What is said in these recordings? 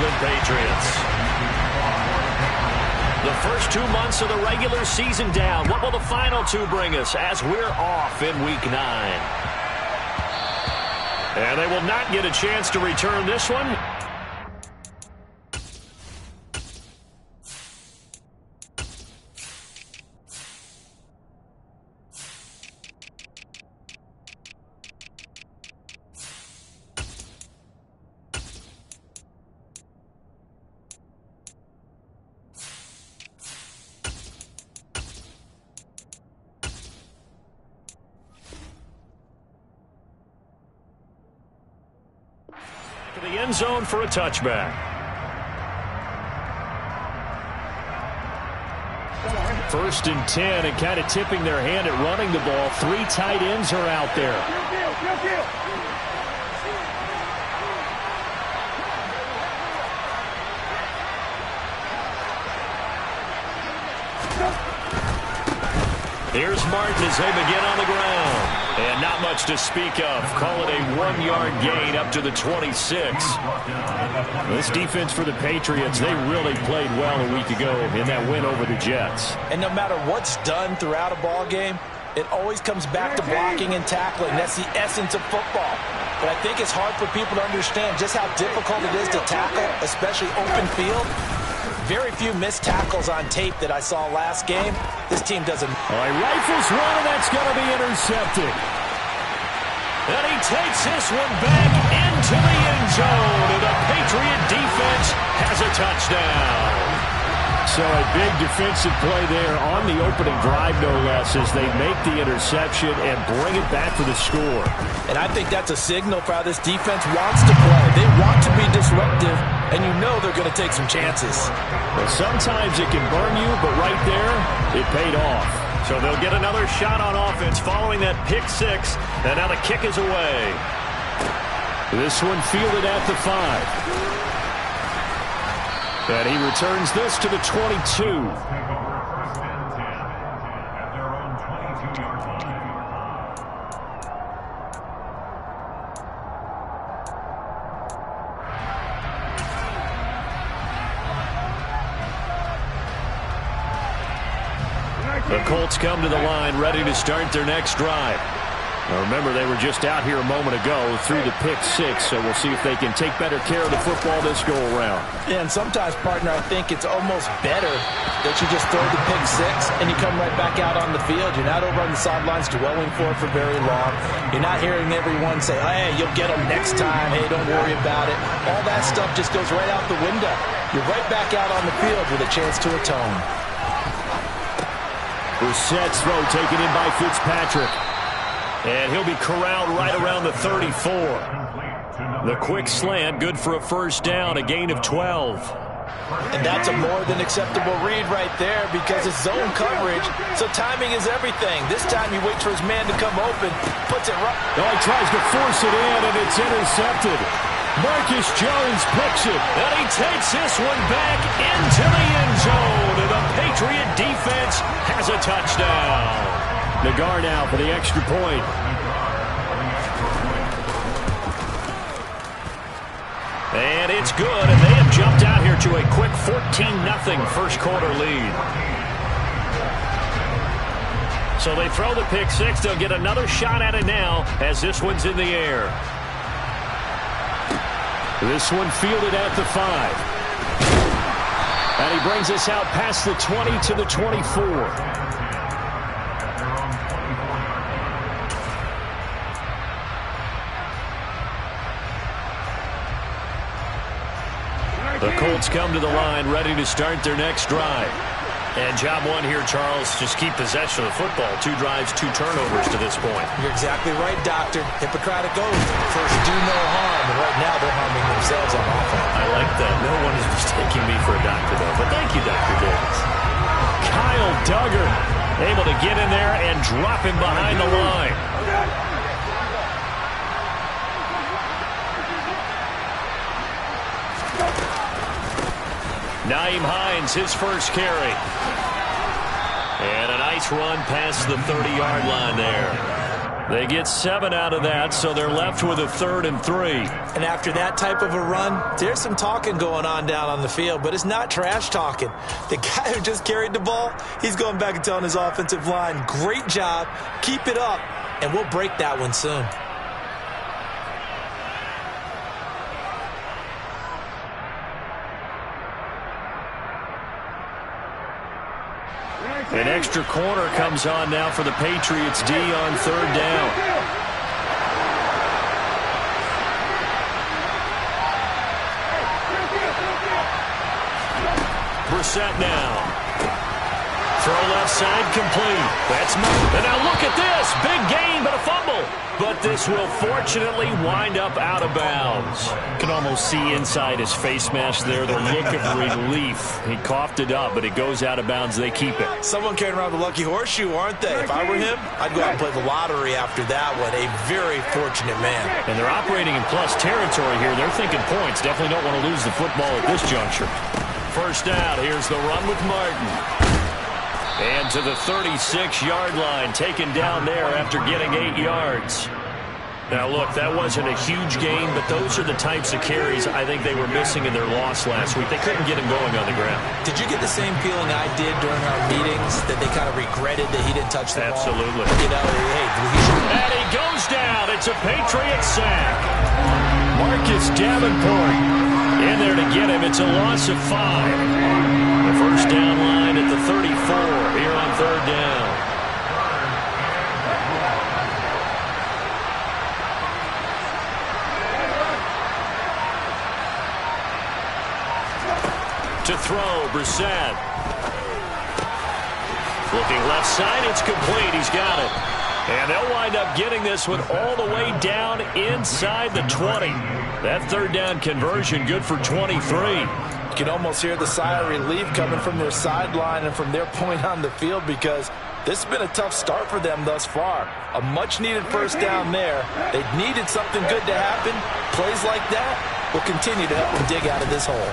England Patriots. The first 2 months of the regular season down. What will the final 2 bring us as we're off in Week 9? And they will not get a chance to return this one. To the end zone for a touchback. First and 10, and kind of tipping their hand at running the ball. 3 tight ends are out there. Here's Martin as they begin on the ground. And not much to speak of. Call it a 1-yard gain up to the 26. This defense for the Patriots, they really played well a week ago in that win over the Jets. And no matter what's done throughout a ball game, it always comes back to blocking and tackling. That's the essence of football. But I think it's hard for people to understand just how difficult it is to tackle, especially open field. Very few missed tackles on tape that I saw last game. This team doesn't. All right, rifles one, and that's going to be intercepted. And he takes this one back into the end zone, and the Patriot defense has a touchdown. So a big defensive play there on the opening drive, no less, as they make the interception and bring it back for the score. And I think that's a signal for how this defense wants to play. They want to be disruptive, and you know they're going to take some chances. Well, sometimes it can burn you, but right there, it paid off. So they'll get another shot on offense following that pick 6, and now the kick is away. This one fielded at the 5. And he returns this to the 22. The Colts come to the line ready to start their next drive. Now remember, they were just out here a moment ago through the pick 6, so we'll see if they can take better care of the football this go-around. Yeah, and sometimes, partner, I think it's almost better that you just throw the pick 6 and you come right back out on the field. You're not over on the sidelines dwelling for it for very long. You're not hearing everyone say, hey, you'll get them next time. Hey, don't worry about it. All that stuff just goes right out the window. You're right back out on the field with a chance to atone. Brissett's throw taken in by Fitzpatrick. And he'll be corralled right around the 34. The quick slant, good for a first down, a gain of 12. And that's a more than acceptable read right there because it's zone coverage, so timing is everything. This time he waits for his man to come open, puts it right. Oh, he tries to force it in, and it's intercepted. Marcus Jones picks it, and he takes this one back into the end zone, and the Patriot defense has a touchdown. Nagar now for the extra point. And it's good, and they have jumped out here to a quick 14-0 first quarter lead. So they throw the pick 6. They'll get another shot at it now as this one's in the air. This one fielded at the 5. And he brings us out past the 20 to the 24. The Colts come to the line ready to start their next drive. And job one here, Charles, just keep possession of the football. 2 drives, 2 turnovers to this point. You're exactly right, Doctor. Hippocratic oath. First, do no harm. And right now, they're harming themselves on offense. I like that. No one is mistaking me for a doctor, though. But thank you, Dr. Davis. Kyle Duggar able to get in there and drop him behind the line. Nyheim Hines, his first carry. And a nice run past the 30-yard line there. They get 7 out of that, so they're left with a 3rd and 3. And after that type of a run, there's some talking going on down on the field, but it's not trash talking. The guy who just carried the ball, he's going back and telling his offensive line, great job, keep it up, and we'll break that one soon. An extra corner comes on now for the Patriots D on 3rd down. Brissett now. Throw left side complete. That's and now look at this. Big gain, but a fumble. But this will fortunately wind up out of bounds. You can almost see inside his face mask there the look of relief. He coughed it up, but it goes out of bounds. They keep it. Someone carrying around the lucky horseshoe, aren't they? If I were him, I'd go out and play the lottery after that one. A very fortunate man. And they're operating in plus territory here. They're thinking points. Definitely don't want to lose the football at this juncture. First down. Here's the run with Martin. And to the 36-yard line, taken down there after getting 8 yards. Now, look, that wasn't a huge gain, but those are the types of carries I think they were missing in their loss last week. They couldn't get him going on the ground. Did you get the same feeling I did during our meetings, that they kind of regretted that he didn't touch the ball? Absolutely. You know, hey, he should... And he goes down. It's a Patriot sack. Marcus Davenport in there to get him. It's a loss of 5. The first down line at the 34 here on 3rd down. To throw, Brissett. Looking left side, it's complete. He's got it. And they'll wind up getting this one all the way down inside the 20. That 3rd down conversion good for 23. You can almost hear the sigh of relief coming from their sideline and from their point on the field, because this has been a tough start for them thus far. A much-needed first down there. They needed something good to happen. Plays like that will continue to help them dig out of this hole.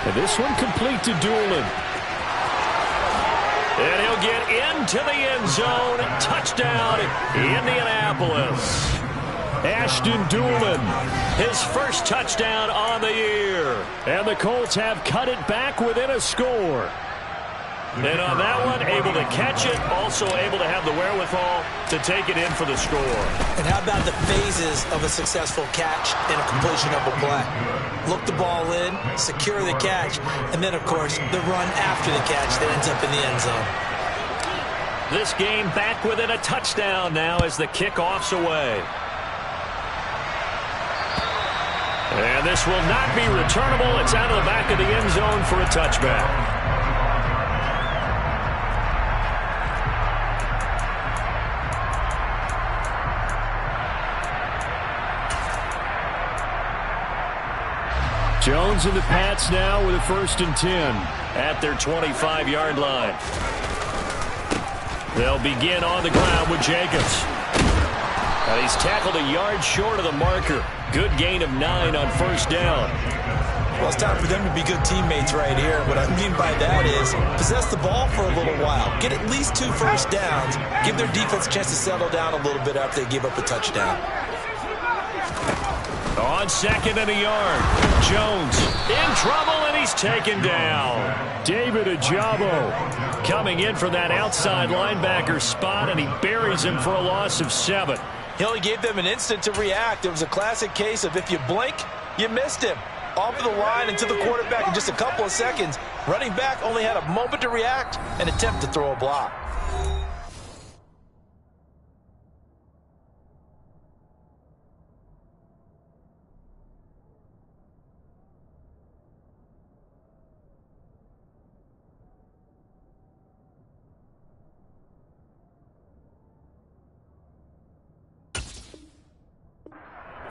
And this one complete to Doolin. And he'll get into the end zone. Touchdown, Indianapolis. Ashton Doolin, his first touchdown on the year. And the Colts have cut it back within a score. And on that one, able to catch it, also able to have the wherewithal to take it in for the score. And how about the phases of a successful catch and a completion of a play? Look the ball in, secure the catch, and then, of course, the run after the catch that ends up in the end zone. This game back within a touchdown now as the kickoff's away. And this will not be returnable. It's out of the back of the end zone for a touchback. Jones and the Pats now with a 1st and 10 at their 25-yard line. They'll begin on the ground with Jacobs. And he's tackled a yard short of the marker. Good gain of 9 on 1st down. Well, it's time for them to be good teammates right here. What I mean by that is possess the ball for a little while. Get at least 2 first downs. Give their defense a chance to settle down a little bit after they give up a touchdown. On 2nd and a yard. Jones in trouble, and he's taken down. David Ojabo coming in for that outside linebacker spot, and he buries him for a loss of 7. He only gave them an instant to react. It was a classic case of if you blink, you missed him. Off of the line and to the quarterback in just a couple of seconds. Running back only had a moment to react and attempt to throw a block.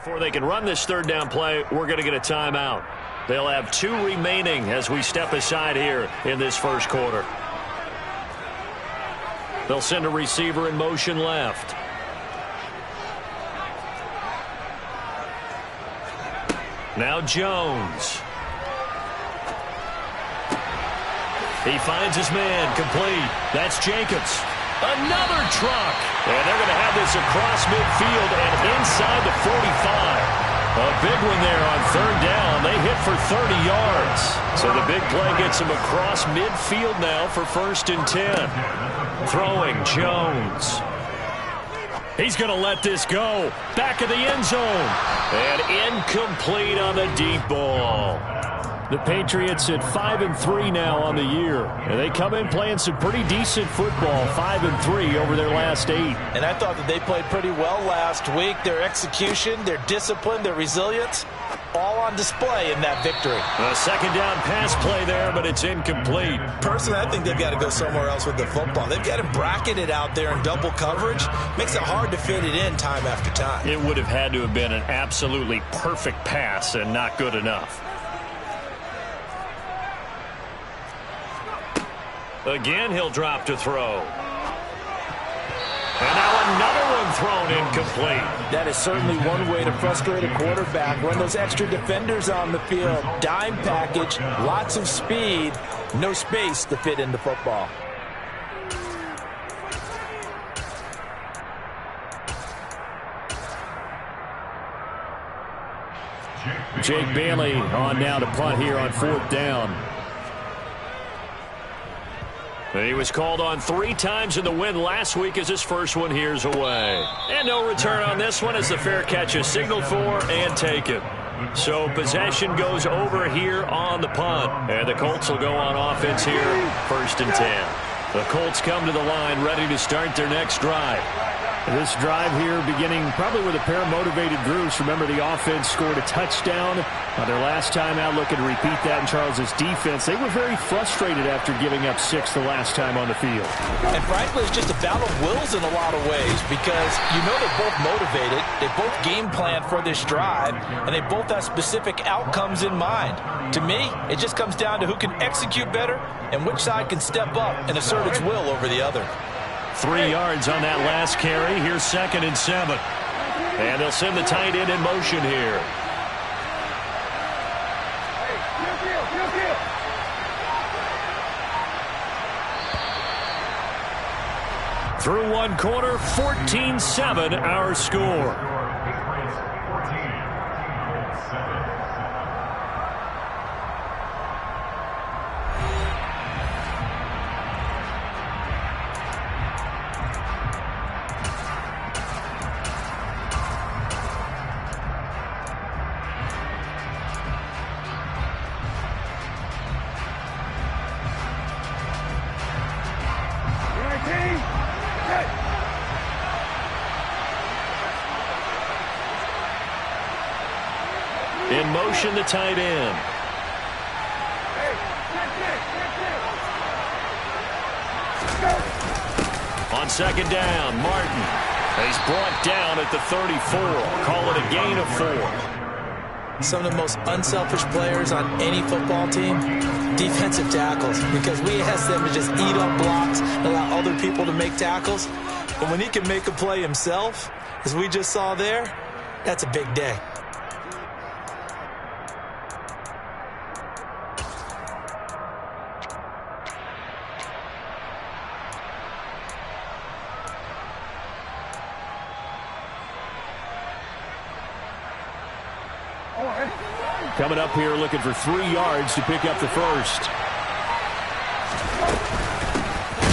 Before they can run this 3rd down play, we're going to get a timeout. They'll have 2 remaining as we step aside here in this first quarter. They'll send a receiver in motion left. Now Jones. He finds his man complete. That's Jacobs. Another truck. And they're going to have this across midfield and inside the 45. A big one there on third down. They hit for 30 yards. So the big play gets them across midfield now for 1st and 10. Throwing Jones. He's going to let this go. Back of the end zone. And incomplete on the deep ball. The Patriots at 5-3 now on the year. And they come in playing some pretty decent football, 5-3 over their last 8. And I thought that they played pretty well last week. Their execution, their discipline, their resilience, all on display in that victory. A second down pass play there, but it's incomplete. Personally, I think they've got to go somewhere else with the football. They've got to bracket it out there in double coverage. Makes it hard to fit it in time after time. It would have had to have been an absolutely perfect pass and not good enough. Again, he'll drop to throw. And now another one thrown incomplete. That is certainly one way to frustrate a quarterback. Run those extra defenders on the field. Dime package, lots of speed, no space to fit in the football. Jake Bailey on now to punt here on 4th down. He was called on 3 times in the win last week as his first one here's away. And no return on this one as the fair catch is signaled for and taken. So possession goes over here on the punt. And the Colts will go on offense here, 1st and 10. The Colts come to the line ready to start their next drive. This drive here beginning probably with a pair of motivated groups. Remember, the offense scored a touchdown on their last time out, looking to repeat that in Charles's defense. They were very frustrated after giving up 6 the last time on the field. And frankly, it's just a battle of wills in a lot of ways because you know they're both motivated, they both game plan for this drive, and they both have specific outcomes in mind. To me, it just comes down to who can execute better and which side can step up and assert its will over the other. 3 yards on that last carry. Here's 2nd and 7. And they'll send the tight end in motion here. Through one quarter, 14-7 our score. In motion, the tight end. On 2nd down, Martin. He's brought down at the 34. Call it a gain of 4. Some of the most unselfish players on any football team, defensive tackles, because we ask them to just eat up blocks, allow other people to make tackles. But when he can make a play himself, as we just saw there, that's a big day. Coming up here looking for 3 yards to pick up the first.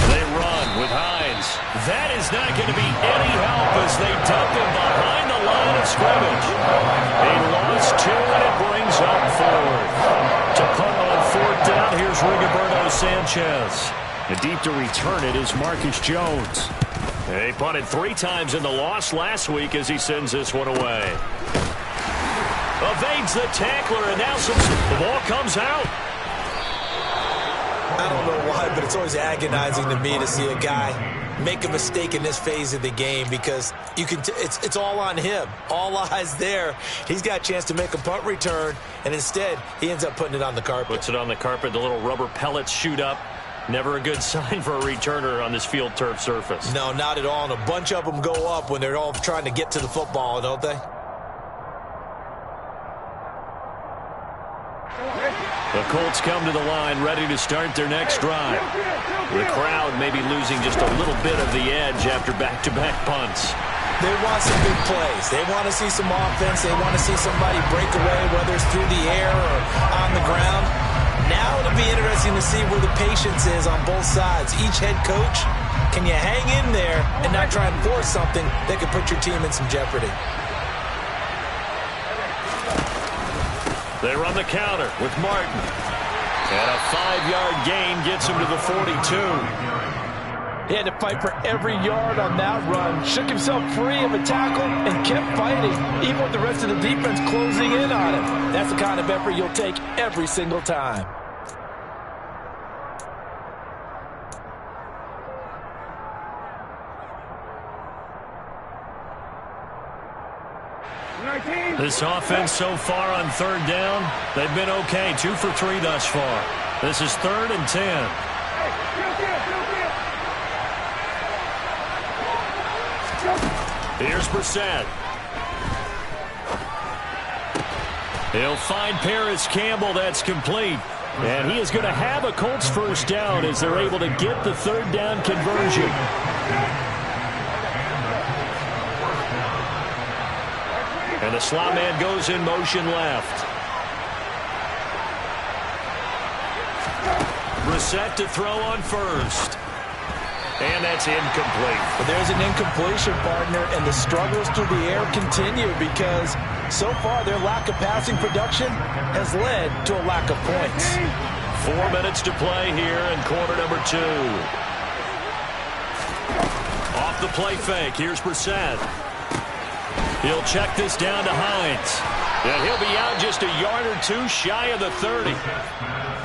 They run with Hines. That is not going to be any help as they dump him behind the line of scrimmage. A loss 2 and it brings up 4th. To punt on 4th down, here's Rigoberto Sanchez. And deep to return it is Marcus Jones. He punted 3 times in the loss last week as he sends this one away. Evades the tackler, and now the ball comes out. I don't know why, but it's always agonizing to me to see a guy make a mistake in this phase of the game because you can. It's all on him. All eyes there. He's got a chance to make a punt return, and instead he ends up putting it on the carpet. Puts it on the carpet. The little rubber pellets shoot up. Never a good sign for a returner on this field turf surface. No, not at all. And a bunch of them go up when they're all trying to get to the football, don't they? The Colts come to the line ready to start their next drive. The crowd may be losing just a little bit of the edge after back-to-back punts. They want some big plays. They want to see some offense. They want to see somebody break away, whether it's through the air or on the ground. Now it'll be interesting to see where the patience is on both sides. Each head coach, can you hang in there and not try and force something that could put your team in some jeopardy? They run the counter with Martin. And a 5-yard gain gets him to the 42. He had to fight for every yard on that run. Shook himself free of a tackle and kept fighting, even with the rest of the defense closing in on him. That's the kind of effort you'll take every single time. This offense so far on third down, they've been okay. 2 for 3 thus far. This is 3rd and 10. Here's Brissett. He'll find Paris Campbell. That's complete. And he is going to have a Colts first down as they're able to get the third down conversion. And the slot man goes in motion left. Brissett to throw on first. And that's incomplete. But there's an incompletion, partner, and the struggles through the air continue because so far their lack of passing production has led to a lack of points. 4 minutes to play here in quarter number 2. Off the play fake, here's Brissett. He'll check this down to Hines. And he'll be out just a yard or 2 shy of the 30.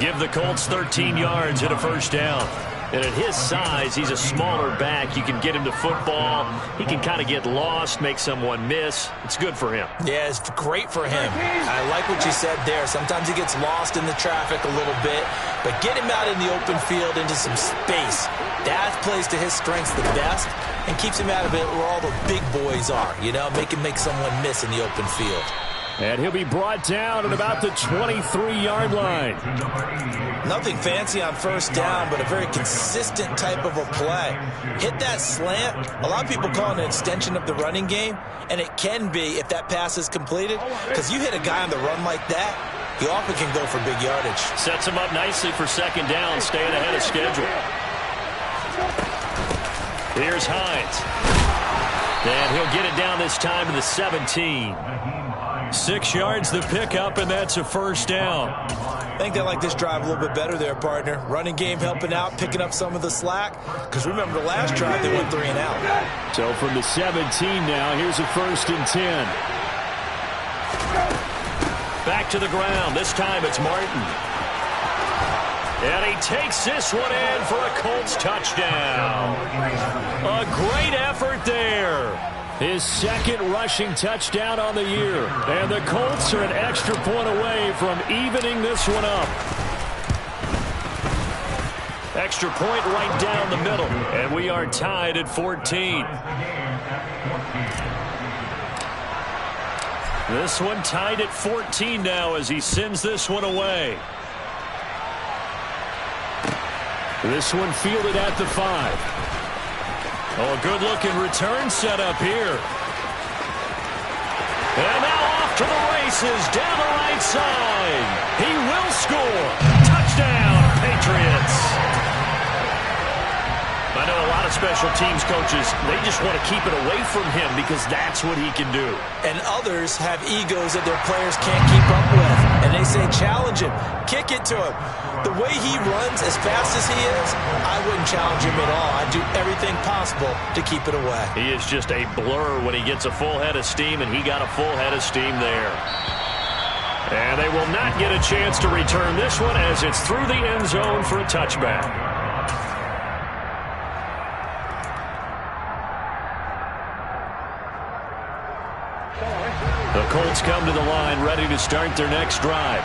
Give the Colts 13 yards and a first down. And at his size, he's a smaller back. You can get him to football. He can kind of get lost, make someone miss. It's good for him. Yeah, it's great for him. I like what you said there. Sometimes he gets lost in the traffic a little bit. But get him out in the open field into some space. That plays to his strengths the best and keeps him out of it where all the big boys are. You know, make him make someone miss in the open field. And he'll be brought down at about the 23-yard line. Nothing fancy on first down, but a very consistent type of a play. Hit that slant. A lot of people call it an extension of the running game, and it can be if that pass is completed, because you hit a guy on the run like that, he often can go for big yardage. Sets him up nicely for second down, staying ahead of schedule. Here's Hines. And he'll get it down this time to the 17. 6 yards the pickup, and that's a first down. I think they like this drive a little bit better there, partner. Running game helping out, picking up some of the slack. Because remember, the last drive, they went 3 and out. So from the 17 now, here's a 1st and 10. Back to the ground. This time it's Martin. And he takes this one in for a Colts touchdown. A great effort there. His 2nd rushing touchdown on the year. And the Colts are an extra point away from evening this one up. Extra point right down the middle. And we are tied at 14. This one tied at 14 now as he sends this one away. This one fielded at the 5. Oh, a good-looking return set up here. And now off to the races down the right side. He will score. Touchdown, Patriots. I know a lot of special teams coaches, they just want to keep it away from him because that's what he can do. And others have egos that their players can't keep up with. And they say, challenge him, kick it to him. The way he runs as fast as he is, I wouldn't challenge him at all. I'd do everything possible to keep it away. He is just a blur when he gets a full head of steam, and he got a full head of steam there. And they will not get a chance to return this one as it's through the end zone for a touchback. The Colts come to the line ready to start their next drive.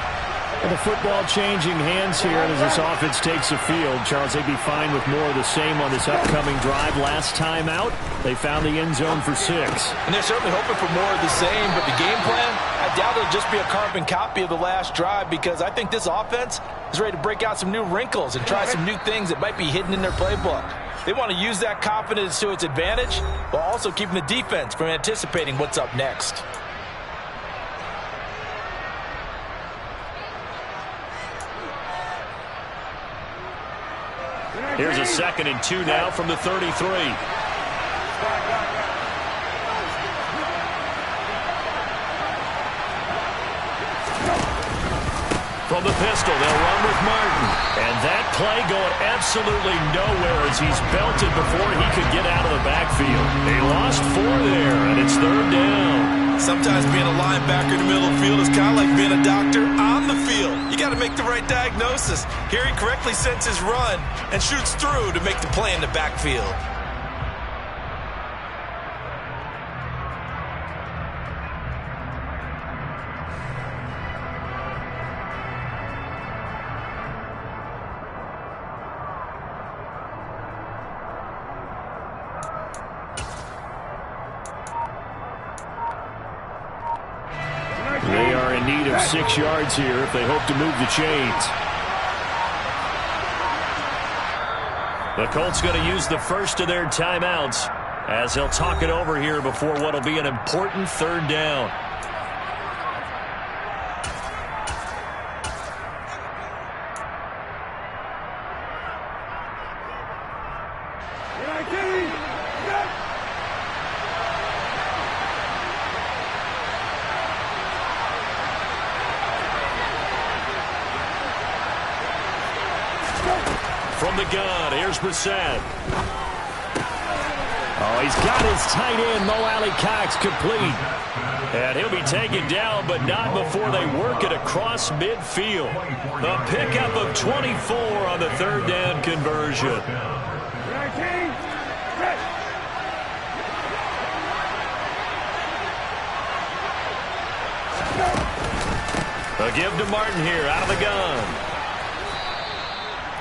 And the football changing hands here as this offense takes the field. Charles, they'd be fine with more of the same on this upcoming drive. Last time out, they found the end zone for 6. And they're certainly hoping for more of the same, but the game plan, I I doubt it'll just be a carbon copy of the last drive, because I think this offense is ready to break out some new wrinkles and try some new things that might be hidden in their playbook. They want to use that confidence to its advantage while also keeping the defense from anticipating what's up next. Here's a 2nd and 2 now from the 33. From the pistol, they'll run with Martin. And that play going absolutely nowhere as he's belted before he could get out of the backfield. They lost 4 there, and it's 3rd down. Sometimes being a linebacker in the middle of the field is kind of like being a doctor on the field. You got to make the right diagnosis. Here he correctly sets his run and shoots through to make the play in the backfield. They are in need of 6 yards here if they hope to move the chains. The Colts going to use the first of their timeouts as they'll talk it over here before what will be an important 3rd down. From the gun, here's Brissett. Oh, he's got his tight end, Mo Alley-Cox, complete. And he'll be taken down, but not before they work it across midfield. A pickup of 24 on the 3rd down conversion. A give to Martin here, out of the gun.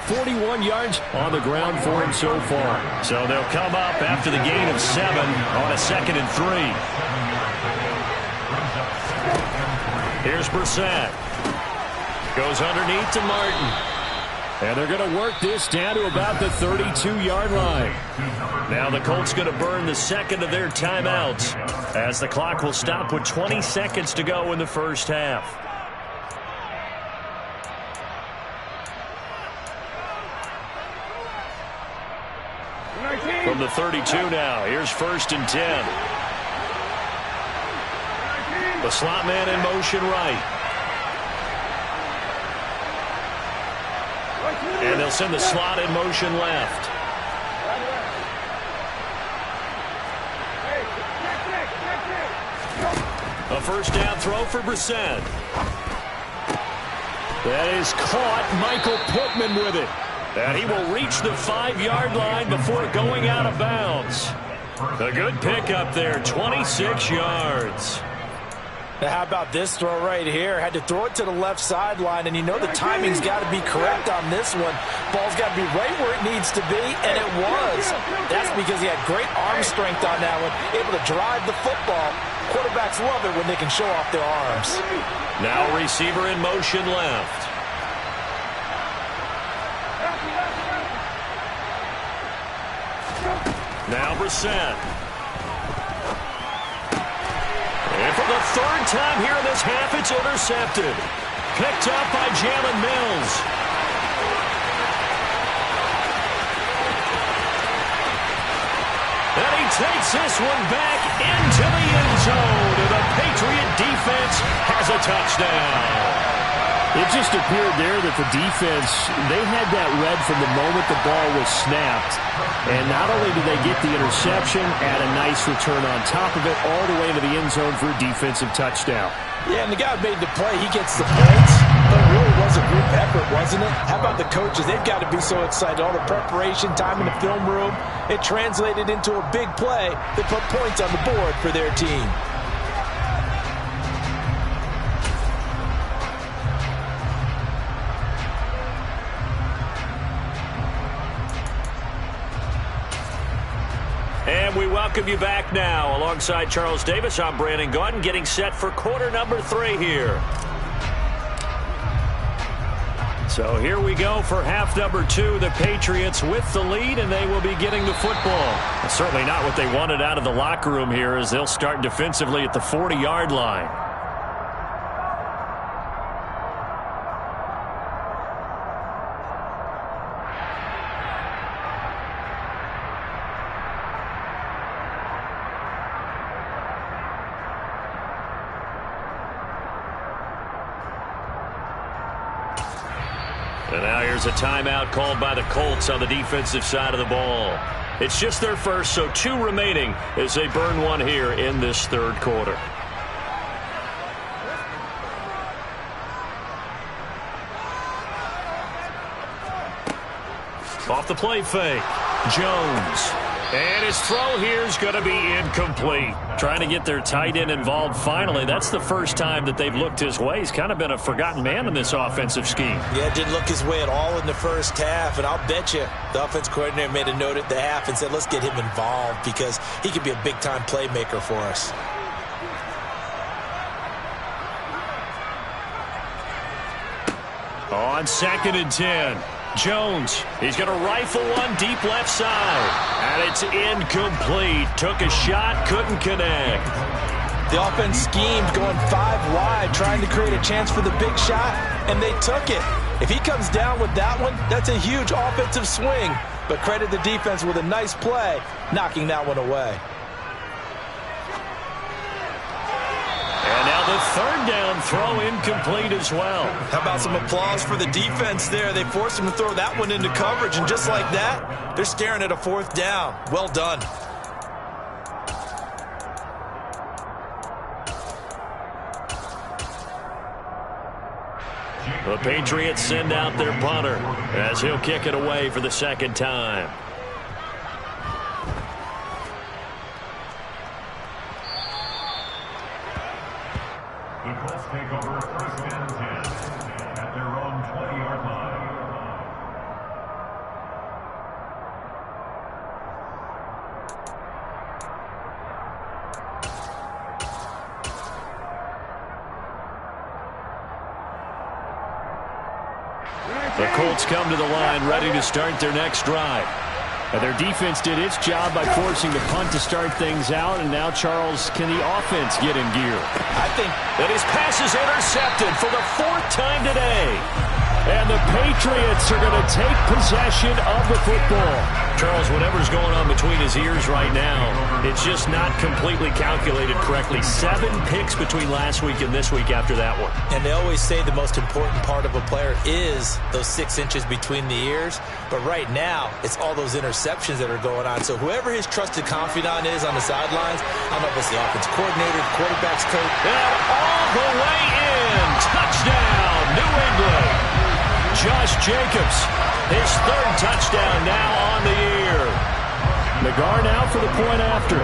41 yards on the ground for him so far. So they'll come up after the gain of 7 on a 2nd and 3. Here's Brissett. Goes underneath to Martin. And they're going to work this down to about the 32-yard line. Now the Colts going to burn the 2nd of their timeouts as the clock will stop with 20 seconds to go in the first half. From the 32 now, here's 1st and 10. The slot man in motion right. And they'll send the slot in motion left. A 1st down throw for Brissett. That is caught. Michael Pittman with it. And he will reach the 5-yard line before going out of bounds. A good pickup there, 26 yards. Now how about this throw right here? Had to throw it to the left sideline, and you know the timing's got to be correct on this one. Ball's got to be right where it needs to be, and it was. That's because he had great arm strength on that one, able to drive the football. Quarterbacks love it when they can show off their arms. Now receiver in motion left. Now Brissett. And for the 3rd time here in this half, it's intercepted. Picked up by Jalen Mills. And he takes this one back into the end zone. And the Patriot defense has a touchdown. It just appeared there that the defense, they had that read from the moment the ball was snapped. And not only did they get the interception, add a nice return on top of it, all the way to the end zone for a defensive touchdown. Yeah, and the guy who made the play, he gets the points. But it really was a group effort, wasn't it? How about the coaches? They've got to be so excited. All the preparation time in the film room, it translated into a big play that put points on the board for their team. welcome you back now. Alongside Charles Davis, I'm Brandon Gaudin, getting set for quarter number 3 here. So here we go for half number 2. The Patriots with the lead, and they will be getting the football. Certainly not what they wanted out of the locker room here, as they'll start defensively at the 40-yard line. And now here's a timeout called by the Colts on the defensive side of the ball. It's just their first, so 2 remaining as they burn 1 here in this third quarter. Off the play fake. Jones. And his throw here is going to be incomplete. Trying to get their tight end involved finally. That's the first time that they've looked his way. He's kind of been a forgotten man in this offensive scheme. Yeah, didn't look his way at all in the first half. And I'll bet you the offense coordinator made a note at the half and said, let's get him involved because he could be a big-time playmaker for us. On 2nd and 10. Jones, he's going to rifle one deep left side. And it's incomplete. Took a shot, couldn't connect. The offense schemed going 5 wide, trying to create a chance for the big shot, and they took it. If he comes down with that one, that's a huge offensive swing. But credit the defense with a nice play, knocking that one away. And now the third down throw incomplete as well. How about some applause for the defense there? They forced him to throw that one into coverage, and just like that, they're staring at a 4th down. Well done. The Patriots send out their punter as he'll kick it away for the 2nd time. The Colts take over 1st and 10 at their own 20-yard line. The Colts come to the line ready to start their next drive. And their defense did its job by forcing the punt to start things out. And now, Charles, can the offense get in gear? I think that his pass is intercepted for the 4th time today. And the Patriots are going to take possession of the football. Charles, whatever's going on between his ears right now, it's just not completely calculated correctly. 7 picks between last week and this week after that one. And they always say the most important part of a player is those 6 inches between the ears. But right now, it's all those interceptions that are going on. So whoever his trusted confidant is on the sidelines, I don't know if it's the offense coordinator, the quarterback's coach. And all the way in. Touchdown, New England. Josh Jacobs, his 3rd touchdown now on the year. Nagar now for the point after.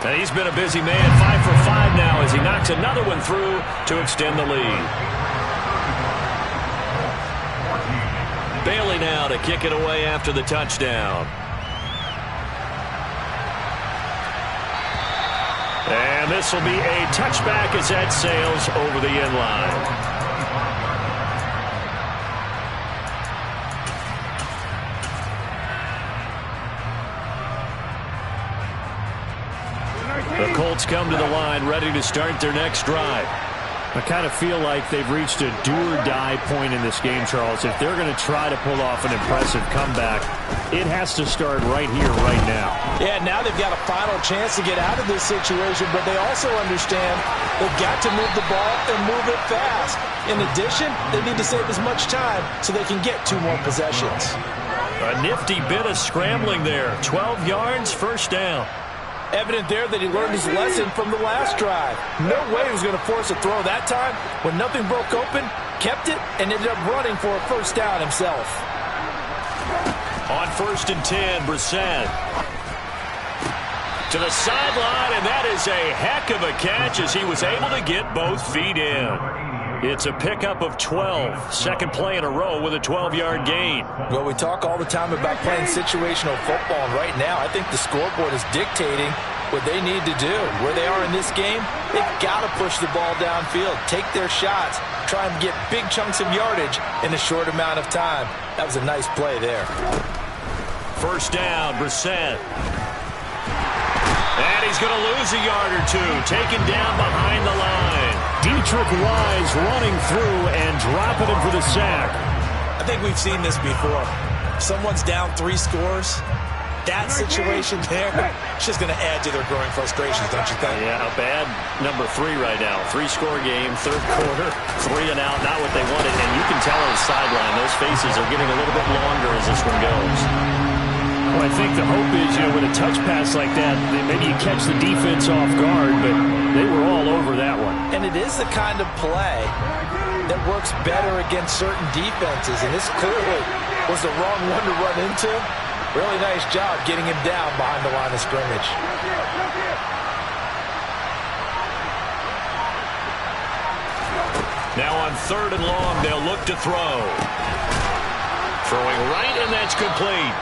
And he's been a busy man, 5 for 5 now as he knocks another one through to extend the lead. Bailey now to kick it away after the touchdown. And this will be a touchback as that sails over the end line. The Colts come to the line ready to start their next drive. I kind of feel like they've reached a do-or-die point in this game, Charles. If they're going to try to pull off an impressive comeback, it has to start right here, right now. Yeah, now they've got a final chance to get out of this situation, but they also understand they've got to move the ball and move it fast. In addition, they need to save as much time so they can get 2 more possessions. A nifty bit of scrambling there. 12 yards, 1st down. Evident there that he learned his lesson from the last drive. No way he was going to force a throw that time. When nothing broke open, kept it, and ended up running for a 1st down himself. On 1st and 10, Brissett. To the sideline, and that is a heck of a catch as he was able to get both feet in. It's a pickup of 12. Second play in a row with a 12-yard gain. Well, we talk all the time about playing situational football, and right now I think the scoreboard is dictating what they need to do. Where they are in this game, they've got to push the ball downfield, take their shots, try and get big chunks of yardage in a short amount of time. That was a nice play there. First down, Brissett. And he's going to lose a yard or two, taken down behind the line. Deatrich Wise running through and dropping him for the sack. I think we've seen this before. Someone's down 3 scores. That situation there, it's just going to add to their growing frustrations, don't you think? Yeah, a bad number 3 right now. 3-score game, third quarter, 3 and out, not what they wanted. And you can tell on the sideline, those faces are getting a little bit longer as this one goes. Well, I think the hope is, with a touch pass like that, maybe you catch the defense off guard, but they were all over that one. And it is the kind of play that works better against certain defenses, and this clearly was the wrong one to run into. Really nice job getting him down behind the line of scrimmage. Now on 3rd and long, they'll look to throw. Throwing right, and that's complete.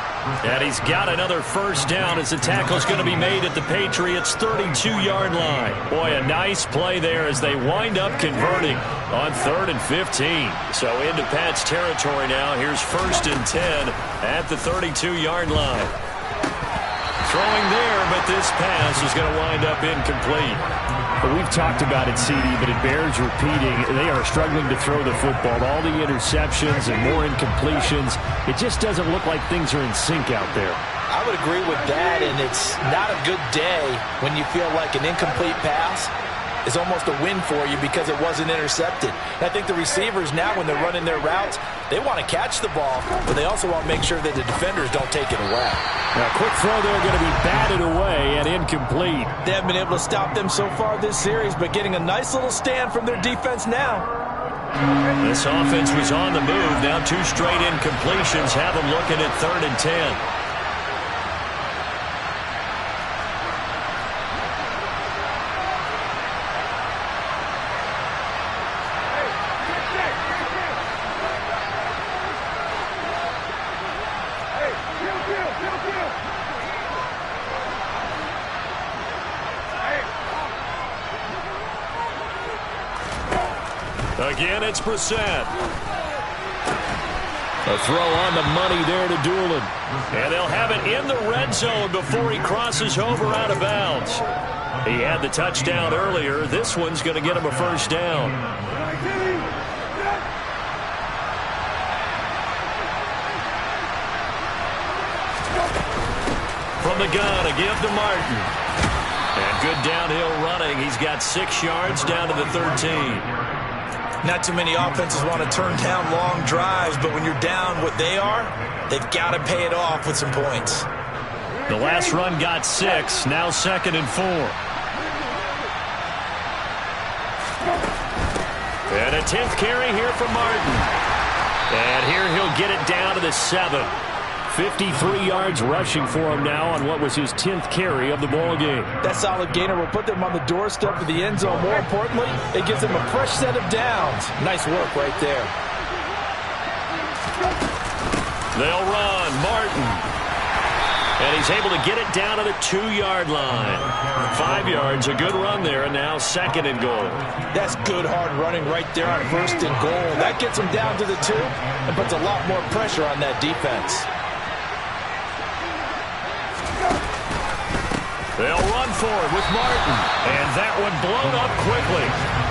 And he's got another first down as the tackle's going to be made at the Patriots' 32-yard line. Boy, a nice play there as they wind up converting on 3rd and 15. So into Pat's territory now. Here's 1st and 10 at the 32-yard line. Throwing there, but this pass is going to wind up incomplete. But we've talked about it, CD, but it bears repeating. They are struggling to throw the football. All the interceptions and more incompletions. It just doesn't look like things are in sync out there. I would agree with that, and it's not a good day when you feel like an incomplete pass is almost a win for you because it wasn't intercepted. And I think the receivers now, when they're running their routes, they want to catch the ball, but they also want to make sure that the defenders don't take it away. Now, quick throw there, going to be batted away and incomplete. They haven't been able to stop them so far this series, but getting a nice little stand from their defense now. This offense was on the move. Now 2 straight incompletions have them looking at 3rd and 10. Again, it's Brissett. A throw on the money there to Dulin. And they'll have it in the red zone before he crosses over out of bounds. He had the touchdown earlier. This one's going to get him a first down. From the gun, a give to Martin. And good downhill running. He's got 6 yards down to the 13. Not too many offenses want to turn down long drives, but when you're down what they are, they've got to pay it off with some points. The last run got 6, now 2nd and 4. And a 10th carry here for Martin. And here he'll get it down to the 7. 53 yards rushing for him now on what was his 10th carry of the ball game. That solid gainer will put them on the doorstep of the end zone. More importantly, it gives them a fresh set of downs. Nice work right there. They'll run. Martin. And he's able to get it down to the 2-yard line. 5 yards, a good run there, and now 2nd and goal. That's good hard running right there on 1st and goal. That gets them down to the 2 and puts a lot more pressure on that defense. They'll run for it with Martin. And that one blown up quickly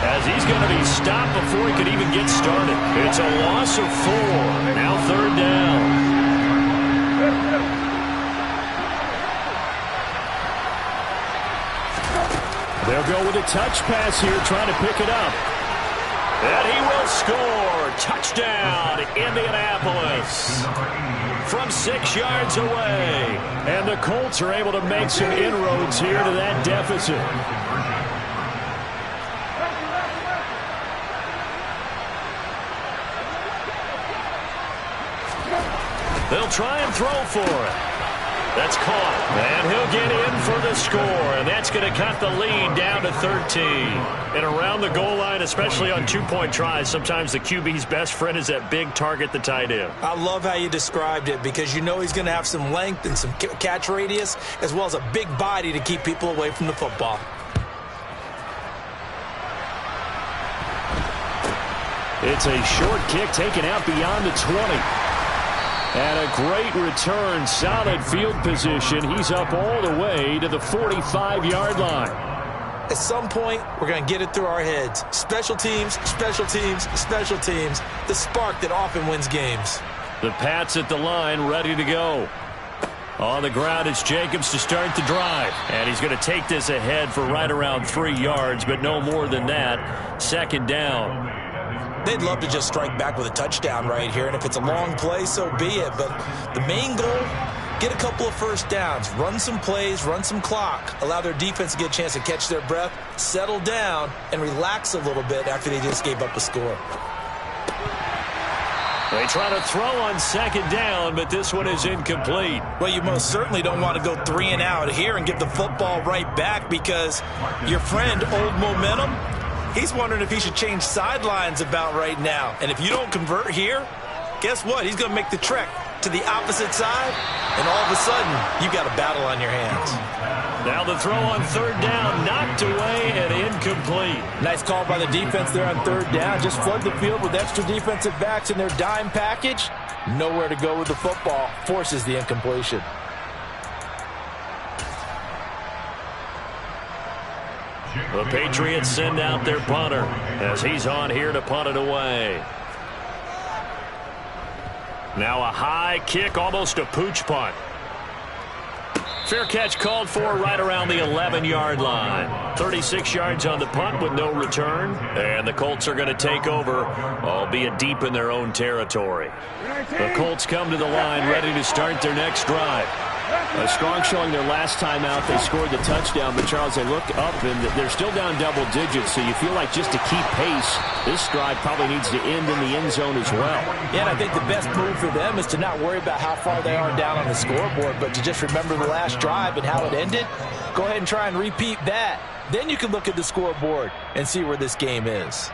as he's going to be stopped before he could even get started. It's a loss of 4. Now 3rd down. They'll go with a touch pass here, trying to pick it up. And he will score. Touchdown, Indianapolis. From 6 yards away. And the Colts are able to make some inroads here to that deficit. They'll try and throw for it. That's caught. And he'll get in for the score. And that's going to cut the lead down to 13. And around the goal line, especially on two-point tries, sometimes the QB's best friend is that big target, the tight end. I love how you described it because you know he's going to have some length and some catch radius as well as a big body to keep people away from the football. It's a short kick taken out beyond the 20. And a great return, solid field position. He's up all the way to the 45-yard line. At some point, we're going to get it through our heads. Special teams, special teams, special teams. The spark that often wins games. The Pats at the line, ready to go. On the ground, it's Jacobs to start the drive. And he's going to take this ahead for right around 3 yards, but no more than that. Second down. They'd love to just strike back with a touchdown right here, and if it's a long play, so be it. But the main goal, get a couple of first downs, run some plays, run some clock, allow their defense to get a chance to catch their breath, settle down, and relax a little bit after they just gave up a score. They try to throw on second down, but this one is incomplete. Well, you most certainly don't want to go 3 and out here and give the football right back because your friend, Old Momentum, he's wondering if he should change sidelines about right now. And if you don't convert here, guess what? He's going to make the trek to the opposite side, and all of a sudden, you've got a battle on your hands. Now the throw on third down, knocked away and incomplete. Nice call by the defense there on third down. Just flood the field with extra defensive backs in their dime package. Nowhere to go with the football. Forces the incompletion. The Patriots send out their punter as he's on here to punt it away. Now a high kick, almost a pooch punt. Fair catch called for right around the 11-yard line. 36 yards on the punt with no return. And the Colts are going to take over, albeit deep in their own territory. The Colts come to the line ready to start their next drive. A strong showing their last time out. They scored the touchdown, but Charles, they look up and they're still down double digits, so you feel like just to keep pace, this drive probably needs to end in the end zone as well. Yeah, and I think the best move for them is to not worry about how far they are down on the scoreboard, but to just remember the last drive and how it ended. Go ahead and try and repeat that. Then you can look at the scoreboard and see where this game is.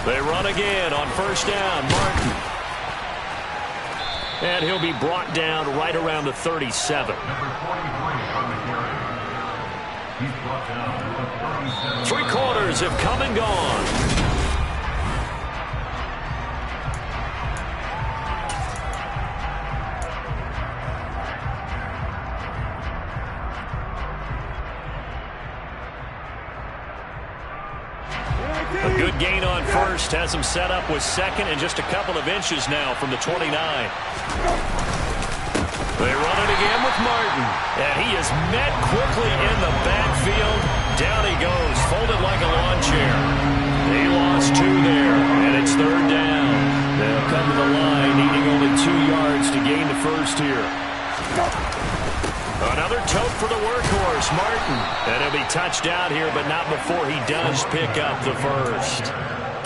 They run again on first down. Martin. And he'll be brought down right around the 37. Three quarters have come and gone. A good gain on first, has him set up with second and just a couple of inches now from the 29. They run it again with Martin, and he is met quickly in the backfield. Down he goes, folded like a lawn chair. He lost 2 there, and it's third down. They'll come to the line, needing only 2 yards to gain the first here. Another tote for the workhorse, Martin. And he'll be touched out here, but not before he does pick up the first.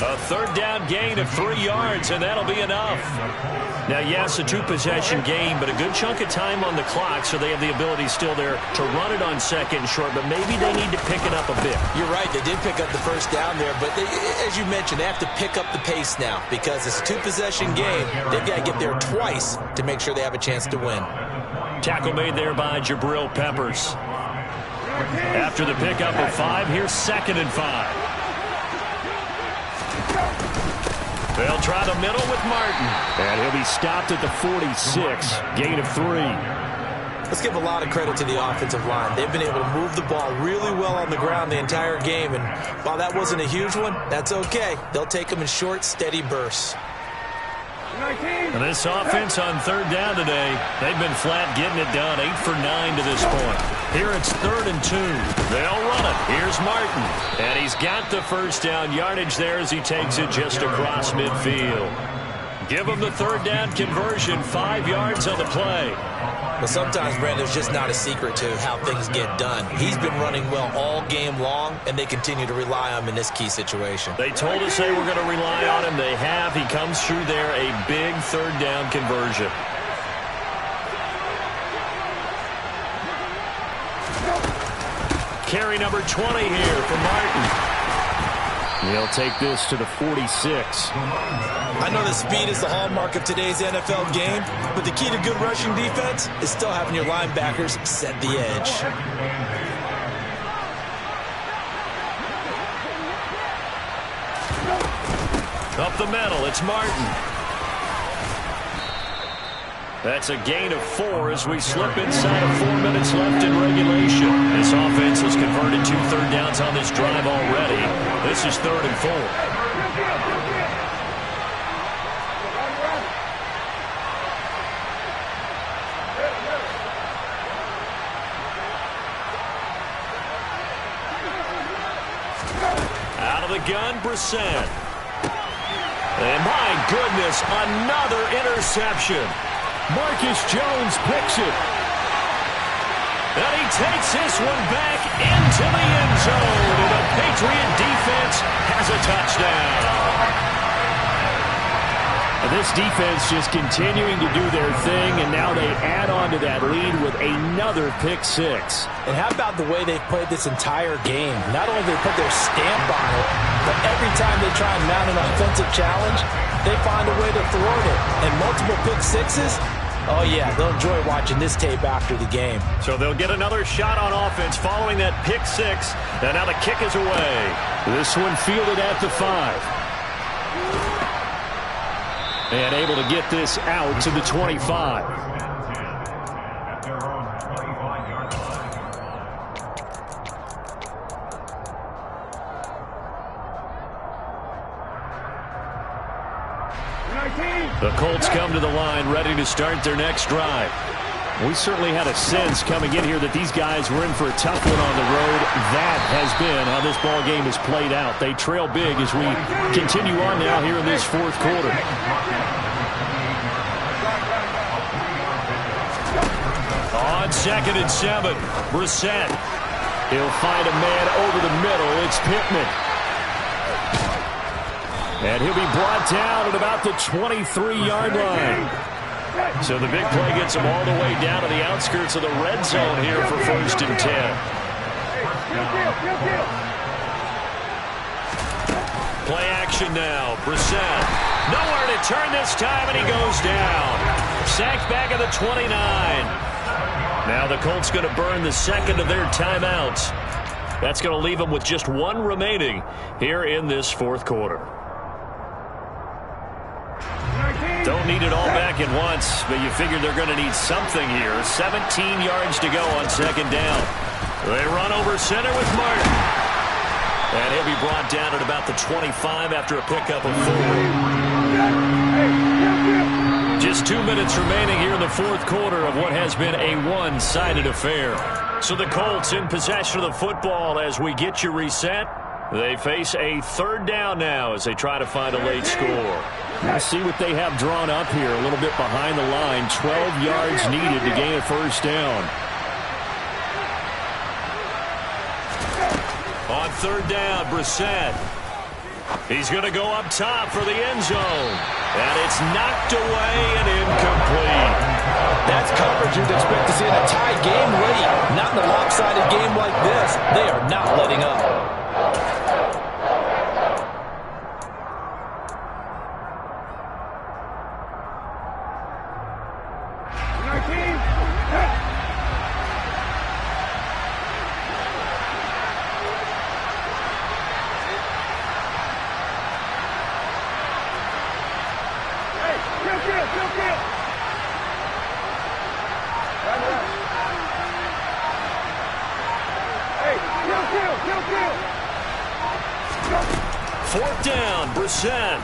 A third down gain of 3 yards, and that'll be enough. Now, yes, a 2-possession game, but a good chunk of time on the clock, so they have the ability still there to run it on second and short, but maybe they need to pick it up a bit. You're right, they did pick up the first down there, but as you mentioned, they have to pick up the pace now because it's a 2-possession game. They've got to get there twice to make sure they have a chance to win. Tackle made there by Jabril Peppers. After the pickup of 5, here's 2nd and 5. They'll try the middle with Martin. And he'll be stopped at the 46, gain of 3. Let's give a lot of credit to the offensive line. They've been able to move the ball really well on the ground the entire game, and while that wasn't a huge one, that's okay. They'll take them in short, steady bursts. And this offense on third down today, they've been flat getting it done, 8 for 9 to this point. Here it's 3rd and 2. They'll run it. Here's Martin. And he's got the first down yardage there as he takes it just across midfield. give them the third down conversion, 5 yards on the play. Well, sometimes, Brandon, there's just not a secret to how things get done. He's been running well all game long, and they continue to rely on him in this key situation. They told us they were going to rely on him. They have. He comes through there, a big third down conversion. Carry number 20 here for Martin. He'll take this to the 46. I know that speed is the hallmark of today's NFL game, but the key to good rushing defense is still having your linebackers set the edge. Up the middle, it's Martin. That's a gain of 4 as we slip inside of 4 minutes left in regulation. This offense has converted 2 third downs on this drive already. This is 3rd and 4. Out of the gun, Brissett. And my goodness, another interception. Marcus Jones picks it. And he takes this one back into the end zone. And the Patriot defense has a touchdown. And this defense just continuing to do their thing, and now they add on to that lead with another pick 6. And how about the way they've played this entire game? Not only do they put their stamp on it, but every time they try and mount an offensive challenge, they find a way to thwart it. And multiple pick 6s, oh yeah, they'll enjoy watching this tape after the game. So they'll get another shot on offense following that pick 6. And now the kick is away. This one fielded at the 5. And able to get this out to the 25. At their own 25-yard line. The Colts come to the line ready to start their next drive. We certainly had a sense coming in here that these guys were in for a tough one on the road. That has been how this ball game has played out. They trail big as we continue on now here in this 4th quarter. On 2nd and 7, Brissett. He'll find a man over the middle. It's Pittman. And he'll be brought down at about the 23-yard line. So the big play gets him all the way down to the outskirts of the red zone here for 1st and 10. Play action now. Brissett. Nowhere to turn this time, and he goes down. Sacked back at the 29. Now the Colts going to burn the 2nd of their timeouts. That's going to leave them with just 1 remaining here in this 4th quarter. Don't need it all back at once, but you figure they're going to need something here. 17 yards to go on 2nd down. They run over center with Martin. And he'll be brought down at about the 25 after a pickup of 4. Just 2 minutes remaining here in the 4th quarter of what has been a one-sided affair. So the Colts in possession of the football as we get you reset. They face a 3rd down now as they try to find a late score. Let's see what they have drawn up here. A little bit behind the line. 12 yards needed to gain a 1st down. On 3rd down, Brissett. He's going to go up top for the end zone. And it's knocked away and incomplete. That's coverage you'd expect to see in a tie game late. Not in a lopsided game like this. They are not letting up. Fourth down, Brissett.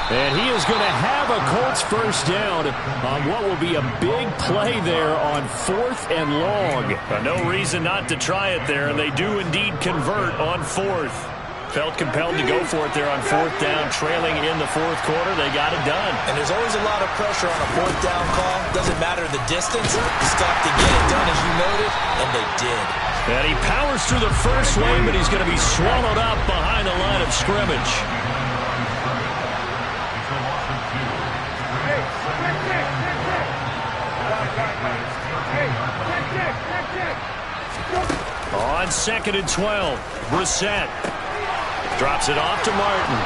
And he is going to have a Colts 1st down on what will be a big play there on 4th and long. No reason not to try it there, and they do indeed convert on 4th. Felt compelled to go for it there on fourth down, trailing in the fourth quarter. They got it done. And there's always a lot of pressure on a fourth down call. Doesn't matter the distance. You still have to get it done, as you noted, and they did. And he powers through the first wave, but he's going to be swallowed up behind the line of scrimmage. On 2nd and 12, Brissett drops it off to Martin.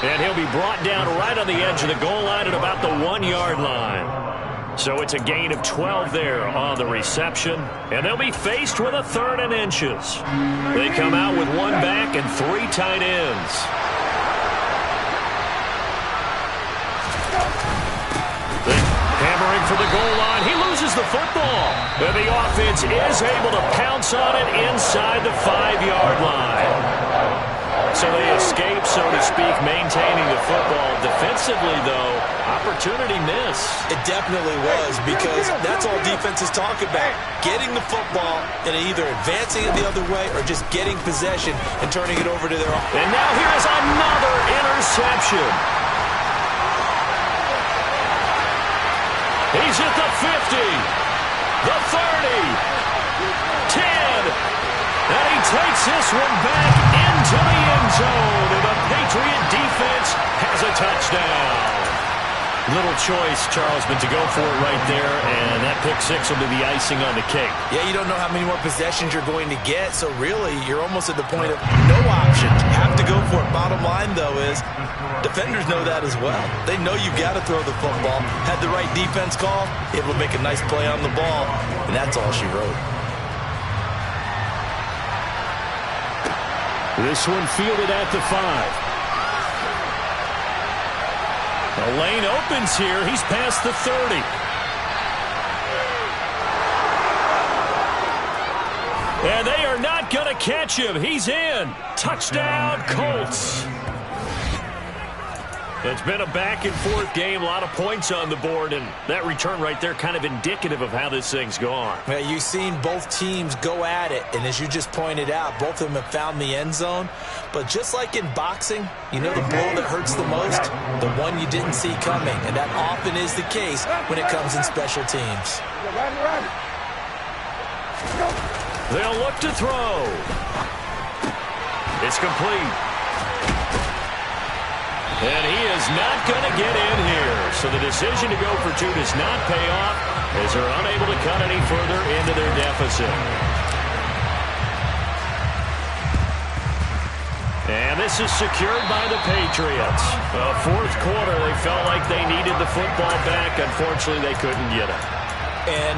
And he'll be brought down right on the edge of the goal line at about the 1-yard line. So it's a gain of 12 there on the reception. And they'll be faced with a 3rd and inches. They come out with 1 back and 3 tight ends. Hammering for the goal line. He loses the football. And the offense is able to pounce on it inside the 5-yard line. So they escape, so to speak, maintaining the football. Defensively, though, opportunity miss. It definitely was, because that's all defenses talk about. Getting the football and either advancing it the other way or just getting possession and turning it over to their own. And now here is another interception. He's at the 50, the 30, 10, and he takes this one back into the end zone, and the Patriot defense has a touchdown. Little choice, Charles, but to go for it right there, and that pick six will be the icing on the cake. Yeah, you don't know how many more possessions you're going to get, so really you're almost at the point of no options. Have to go for it. Bottom line, though, is defenders know that as well. They know you've got to throw the football. Had the right defense call, able to make a nice play on the ball, and that's all she wrote. This one fielded at the 5. The lane opens here. He's past the 30. And they are not going to catch him. He's in. Touchdown, Colts. It's been a back-and-forth game, a lot of points on the board, and that return right there kind of indicative of how this thing's gone. Yeah, you've seen both teams go at it, and as you just pointed out, both of them have found the end zone. But just like in boxing, you know the blow that hurts the most? The one you didn't see coming, and that often is the case when it comes in special teams. They'll look to throw. It's complete. And he is not going to get in here. So the decision to go for 2 does not pay off as they're unable to cut any further into their deficit. And this is secured by the Patriots. Fourth quarter, they felt like they needed the football back. Unfortunately, they couldn't get it. And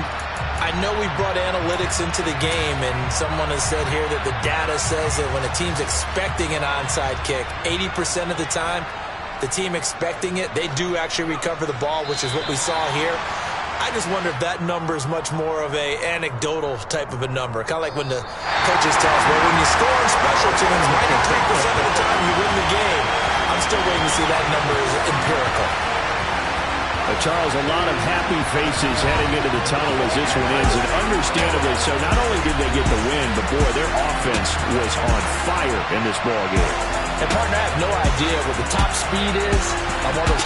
I know we brought analytics into the game, and someone has said here that the data says that when a team's expecting an onside kick, 80% of the time, the team expecting it, they do actually recover the ball, which is what we saw here. I just wonder if that number is much more of a anecdotal type of a number. Kind of like when the coaches tell us, well, when you score on special teams, 93% of the time you win the game. I'm still waiting to see that number is empirical. Charles, a lot of happy faces heading into the tunnel as this one ends, and understandably so. Not only did they get the win, but, boy, their offense was on fire in this ballgame. And, partner, I have no idea what the top speed is on one of those